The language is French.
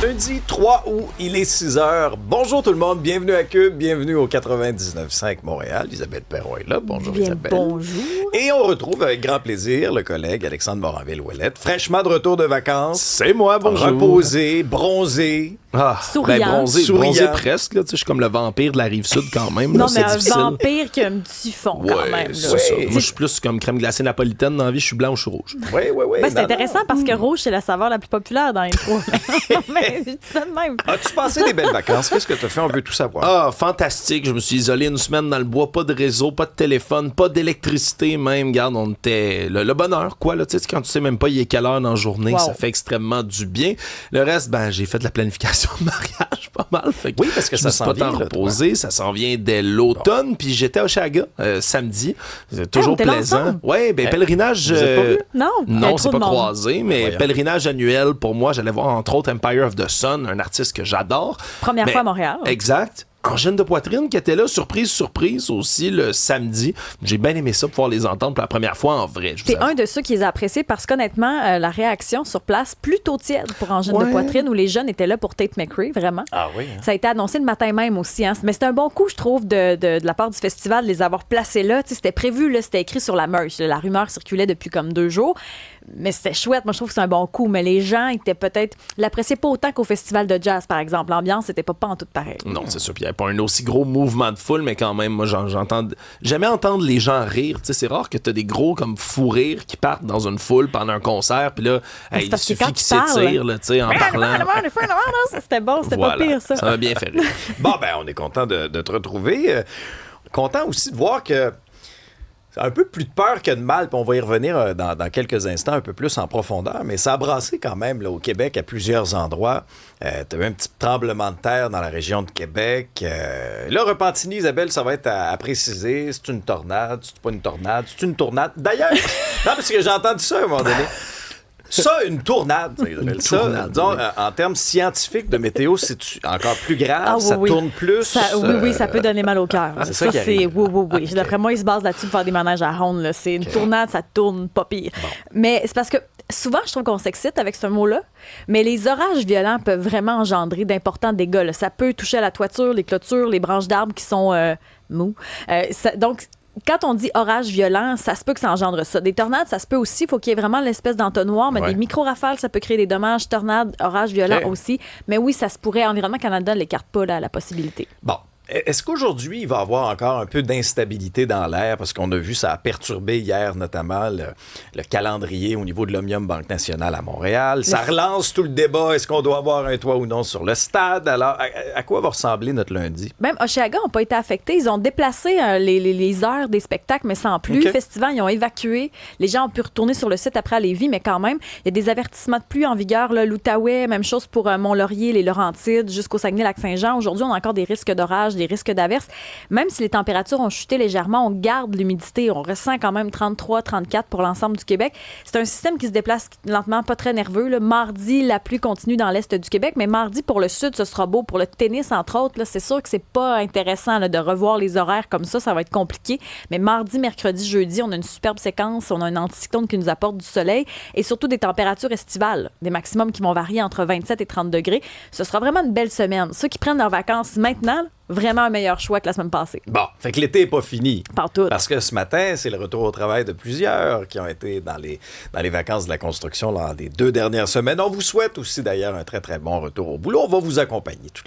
Lundi 3 août, il est 6 heures. Bonjour tout le monde, bienvenue à Cube, bienvenue au 99.5 Montréal. Isabelle Perron est là. Bonjour Bien, Isabelle. bonjour. Et on retrouve avec grand plaisir le collègue Alexandre Moranville-Ouellette, fraîchement de retour de vacances. C'est moi, bonjour. Reposé, bronzé. Ah, Souriant. ben bronzé Souriant. presque. Là, tu sais, je suis comme le vampire de la Rive-Sud quand même. Non, là, mais c'est un difficile. vampire qui a un petit fond quand Ouais, même. Là. c'est ça. Oui. Moi, je suis plus comme crème glacée napolitaine dans la vie. Je suis blanc ou je suis rouge. Oui, oui, oui. Ben, c'est Non, intéressant parce que rouge, c'est la saveur la plus populaire dans les trois. Mais je dis ça de même. non. As-tu passé des belles vacances? Qu'est-ce que tu as fait? On veut tout savoir. Ah, fantastique. Je me suis isolé une semaine dans le bois. Pas de réseau, pas de téléphone, pas d'électricité même. Regarde, on était... Le bonheur, quoi. Là, tu sais, quand tu sais même pas il est quelle heure dans la journée, Wow. ça fait extrêmement du bien. Le reste, ben, j'ai fait de la planification de mariage pas mal. Fait que Oui, parce que je ça me suis s'en pas vient, tant là, reposé. Ça s'en vient dès l'automne. Puis j'étais à Oshaga samedi. C'est toujours on était là plaisant. ensemble? Oui, ben, pèlerinage... Vous êtes pas vus? Non, il y avait Non, trop c'est pas de monde. croisé, mais Voyons. pèlerinage annuel pour moi. J'allais voir entre autres Empire of the Sun, un artiste que j'adore. Première Mais- fois à Montréal. Exact. Angèle de Poitrine qui était là, surprise aussi le samedi. J'ai bien aimé ça, pouvoir les entendre pour la première fois en vrai. Je vous T'es avoue. un de ceux qui les a appréciés parce qu'honnêtement, la réaction sur place, plutôt tiède pour Angèle Ouais. de Poitrine, où les jeunes étaient là pour Tate McRae, vraiment. Ah oui, hein? Ça a été annoncé le matin même aussi. Hein. Mais c'est un bon coup, je trouve, de la part du festival de les avoir placés là. Tu sais, c'était prévu, là, c'était écrit sur la merch. La rumeur circulait depuis comme 2 jours. Mais c'était chouette. Moi, je trouve que c'est un bon coup. Mais les gens étaient peut-être... l'appréciaient pas autant qu'au festival de jazz, par exemple. L'ambiance n'était pas en tout pareil. Non, c'est sûr. Puis il n'y avait pas un aussi gros mouvement de foule, mais quand même, moi, j'entends. J'aimais entendre les gens rire. Tu sais, c'est rare que tu as des gros comme fou rires qui partent dans une foule pendant un concert. Puis là, Mais c'est il parce que suffit quand qu'ils tu parles- s'étirent, là, tu sais, en parlant. C'était bon, c'était Voilà. pas pire, ça. Ça m'a bien fait rire. Bon, ben, on est content de te retrouver. Content aussi de voir que c'est un peu plus de peur que de mal, puis on va y revenir dans quelques instants un peu plus en profondeur, mais ça a brassé quand même là, au Québec à plusieurs endroits. Tu as eu un petit tremblement de terre dans la région de Québec. Là, Repentigny, Isabelle, ça va être à préciser. C'est une tornade, c'est pas une tornade, c'est une tournade. D'ailleurs, non, parce que j'ai entendu ça à un moment donné. Ça, une tournade, Isabelle. Ça, tournade, disons, oui. en termes scientifiques de météo, c'est encore plus grave, Ah, oui, ça oui. tourne plus. Oui, ça peut donner mal au cœur. c'est ça qui c'est arrive. oui. D'après moi, ils se basent là-dessus pour faire des manèges à ronde. Là. C'est une tournade, ça tourne pas pire. Mais c'est parce que souvent, je trouve qu'on s'excite avec ce mot-là, mais les orages violents peuvent vraiment engendrer d'importants dégâts. Là. Ça peut toucher à la toiture, les clôtures, les branches d'arbres qui sont mous. Donc, quand on dit orage violent, ça se peut que ça engendre ça. Des tornades, ça se peut aussi. Il faut qu'il y ait vraiment l'espèce d'entonnoir, mais Ouais. des micro-rafales, ça peut créer des dommages. Tornades, orages violents Ok. aussi. Mais oui, ça se pourrait. Environnement Canada ne l'écarte pas là, la possibilité. Bon. Est-ce qu'aujourd'hui, il va y avoir encore un peu d'instabilité dans l'air? Parce qu'on a vu, ça a perturbé hier notamment le calendrier au niveau de l'Omnium Banque Nationale à Montréal. Ça relance tout le débat. Est-ce qu'on doit avoir un toit ou non sur le stade? Alors, à quoi va ressembler notre lundi? Même Oshaga n'ont pas été affectés. Ils ont déplacé les heures des spectacles, mais sans plus. OK. Le festival, ils ont évacué. Les gens ont pu retourner sur le site après à Lévis, mais quand même, il y a des avertissements de pluie en vigueur. Là, l'Outaouais, même chose pour Mont-Laurier, les Laurentides, jusqu'au Saguenay-Lac-Saint-Jean. Aujourd'hui, on a encore des risques d'orage, des risques d'averses. Même si les températures ont chuté légèrement, on garde l'humidité. On ressent quand même 33-34 pour l'ensemble du Québec. C'est un système qui se déplace lentement, pas très nerveux. Là. Mardi, la pluie continue dans l'est du Québec, mais mardi, pour le sud, ce sera beau. Pour le tennis, entre autres, là, c'est sûr que c'est pas intéressant là, de revoir les horaires comme ça va être compliqué. Mais mardi, mercredi, jeudi, on a une superbe séquence. On a un anticyclone qui nous apporte du soleil et surtout des températures estivales, des maximums qui vont varier entre 27 et 30 degrés. Ce sera vraiment une belle semaine. Ceux qui prennent leurs vacances maintenant, vraiment un meilleur choix que la semaine passée. Bon, fait que l'été n'est pas fini. Partout. Parce que ce matin, c'est le retour au travail de plusieurs qui ont été dans les vacances de la construction lors des 2 dernières semaines. On vous souhaite aussi d'ailleurs un très, très bon retour au boulot. On va vous accompagner toute